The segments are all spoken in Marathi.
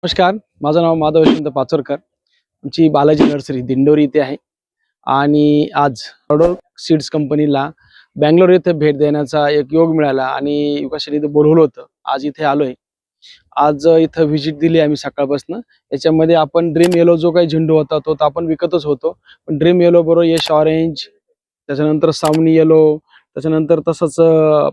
नमस्कार, माझं नाव माधव यशवंत पाचोरकर. आमची बालाजी नर्सरी दिंडोरी इथे आहे आणि आज ऑर्डर सीड्स कंपनीला बँगलोर येथे भेट देण्याचा एक योग मिळाला आणि युकाशनी इथे बोलवलं होतं. आज इथे आलोय. आज इथं व्हिजिट दिली आम्ही सकाळपासून. याच्यामध्ये आपण ड्रीम येलो जो काही झेंडू होता तो तर आपण विकतच होतो, पण ड्रीम येलो बरोबर यश ऑरेंज, त्याच्यानंतर सावनी येलो, त्याच्यानंतर तसंच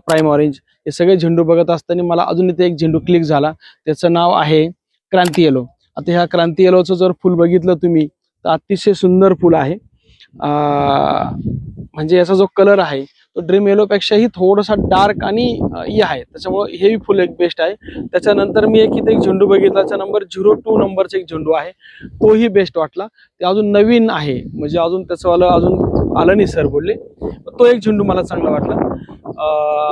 प्राईम ऑरेंज, हे सगळे झेंडू बघत असताना मला अजून इथे एक झेंडू क्लिक झाला. त्याचं नाव आहे क्रांती येलो. आता ह्या क्रांती येलोचं जर फुल बघितलं तुम्ही तर अतिशय सुंदर फुल आहे. म्हणजे याचा जो कलर आहे तो ड्रीम येलो पेक्षाही थोडासा डार्क आणि हे आहे, त्याच्यामुळे हे फुल एक बेस्ट आहे. त्याच्यानंतर मी इथे एक झेंडू बघितला, त्याचा नंबर 02 नंबरचा एक झेंडू आहे, तोही बेस्ट वाटला. ते अजून नवीन आहे, म्हणजे अजून त्याचं अजून आलं नाही सर बोलले. तो एक झेंडू मला चांगला वाटला.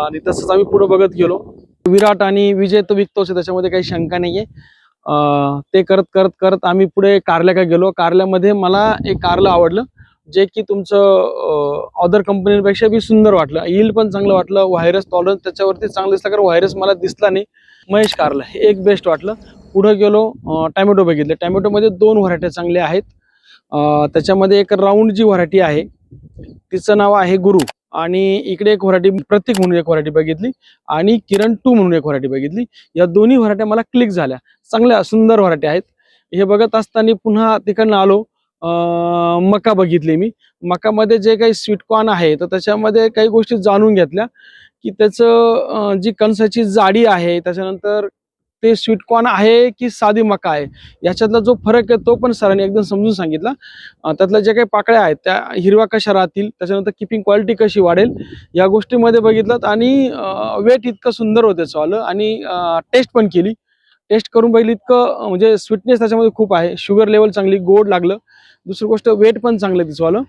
आणि तसंच आम्ही पुढे बघत गेलो. विराट आणि विजय तर विकतोच, त्याच्यामध्ये काही शंका नाहीये. ते करत करत करत आम्ही पुढे कारल्या गेलो. कारल्यामध्ये मला एक कारलं आवडलं, जे की तुमचं अदर कंपनीपेक्षा बी सुंदर वाटलं. यील्ड पण चांगलं वाटलं. व्हायरस टॉलरन्स त्याच्यावरती चांगलं दिसलं, कारण व्हायरस मला दिसला नाही. महेश कारलं हे एक बेस्ट वाटलं. पुढे गेलो, टॅमॅटो बघितले. टॅमॅटोमध्ये 2 व्हरायटी चांगल्या आहेत. त्याच्यामध्ये एक राऊंड जी व्हरायटी आहे तिचं नाव आहे गुरु, आणि इकडे एक व्हरायटी प्रतीक म्हणून एक व्हरायटी बघितली, आणि किरण 2 म्हणून एक व्हरायटी बघितली. या दोन्ही व्हरायट्या मला क्लिक झाल्या. चांगल्या सुंदर व्हरायटी आहेत. हे बघत असताना पुन्हा तिकडनं आलो. मका बघितली मी. मकामध्ये जे काही स्वीटकॉर्न आहे तर त्याच्यामध्ये काही गोष्टी जाणून घेतल्या की त्याचं जी कणसाची जाडी आहे, त्याच्यानंतर ते स्वीटकॉर्न आहे की साधी मका आहे, याच्यातला जो फरक आहे तो पण सरांनी एकदम समजून सांगितला. त्यातल्या ज्या काही पाकळ्या आहेत त्या हिरव्या कशा राहतील, त्याच्यानंतर किपिंग क्वालिटी कशी वाढेल, या गोष्टीमध्ये बघितलं. आणि वेट इतकं सुंदर होतं त्याचं, आणि टेस्ट पण केली. टेस्ट करून बघितली, इतकं म्हणजे स्वीटनेस त्याच्यामध्ये खूप आहे. शुगर लेवल चांगली, गोड लागलं. दुसरी गोष्ट वेट पण चांगलं तिचंवालं.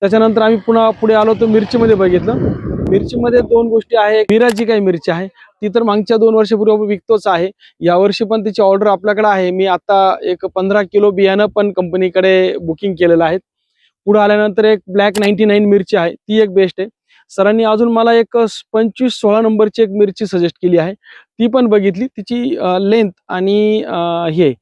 त्याच्यानंतर आम्ही पुन्हा पुढे आलो तर मिरचीमध्ये बघितलं. मिरचीमध्ये 2 गोष्टी आहे. मीरा जी काही मिरची आहे ती तर मागच्या 2 वर्षापूर्वी विकतोच आहे. यावर्षी पण तिची ऑर्डर आपल्याकडे आहे. मी आता एक 15 किलो बियाणं पण कंपनीकडे बुकिंग केलेलं आहे. पुढे आल्यानंतर एक ब्लॅक 99 मिरची आहे, ती एक बेस्ट आहे. सरांनी अजून मला एक 25-16 नंबरची एक मिरची सजेस्ट केली आहे, ती पण बघितली. तिची लेंथ आणि हे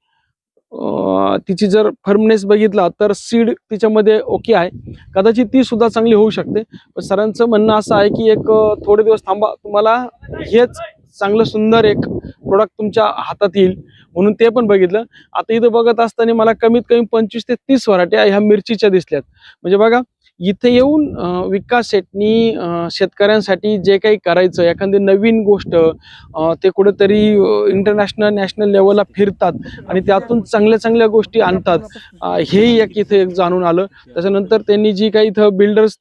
तिची जर फर्मनेस बघितला तर सीड तिच्यामध्ये ओके आहे. कदाचित ती सुद्धा चांगली होऊ शकते. पण सरांचं म्हणणं असं आहे की एक थोडे दिवस थांबा, तुम्हाला हेच चांगलं सुंदर एक प्रोडक्ट तुमच्या हातात येईल, म्हणून ते पण बघितलं. आता इथं बघत असताना मला कमीत कमी 25 ते 30 व्हरायट्या ह्या मिरचीच्या दिसल्यात. म्हणजे बघा, इथे येऊन विकास शेटनी शेतकऱ्यांसाठी जे काही करायचं, एखादी नवीन गोष्ट, ते कुठेतरी इंटरनॅशनल नॅशनल लेवलला फिरतात आणि त्यातून चांगल्या चांगल्या गोष्टी आणतात. हेही एक इथे एक जाणून आलं. त्याच्यानंतर त्यांनी जी काही इथं बिल्डर्स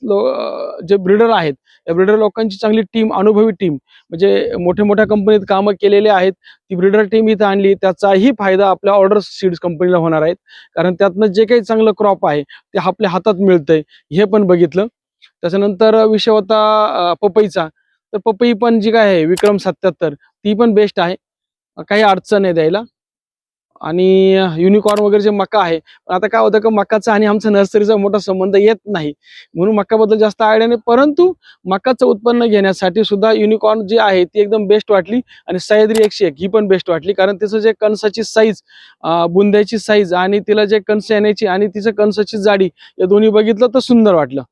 जे ब्रिडर आहेत, या ब्रिडर लोकांची चांगली टीम, अनुभवी टीम, म्हणजे मोठ्या मोठ्या कंपनीत कामं केलेले आहेत, ती ब्रिडर टीम इथं आणली. त्याचाही फायदा आपल्या ऑर्डर सीड्स कंपनीला होणार आहेत, कारण त्यातनं जे काही चांगलं क्रॉप आहे ते आपल्या हातात मिळतंय, हे पण बघितलं. त्याच्यानंतर विषय होता पपईचा. तर पपई पण जी काय आहे विक्रम 77, ती पण बेस्ट आहे, काही अडचण आहे द्यायला. आणि युनिकॉर्न वगैरे जे मका आहे, आता काय होतं का मकाचा आणि आमचा नर्सरीचा मोठा संबंध येत नाही, म्हणून मकाबद्दल जास्त आयडिया नाही. परंतु मकाचं उत्पन्न घेण्यासाठी सुद्धा युनिकॉर्न जी आहे ती एकदम बेस्ट वाटली. आणि सह्याद्री 101 ही पण बेस्ट वाटली, कारण तिचं जे कणसाची साईज, बुंद्याची साईज, आणि तिला जे कणस येण्याची आणि तिचं कणसाची जाडी, या दोन्ही बघितलं तर सुंदर वाटलं.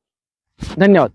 धन्यवाद.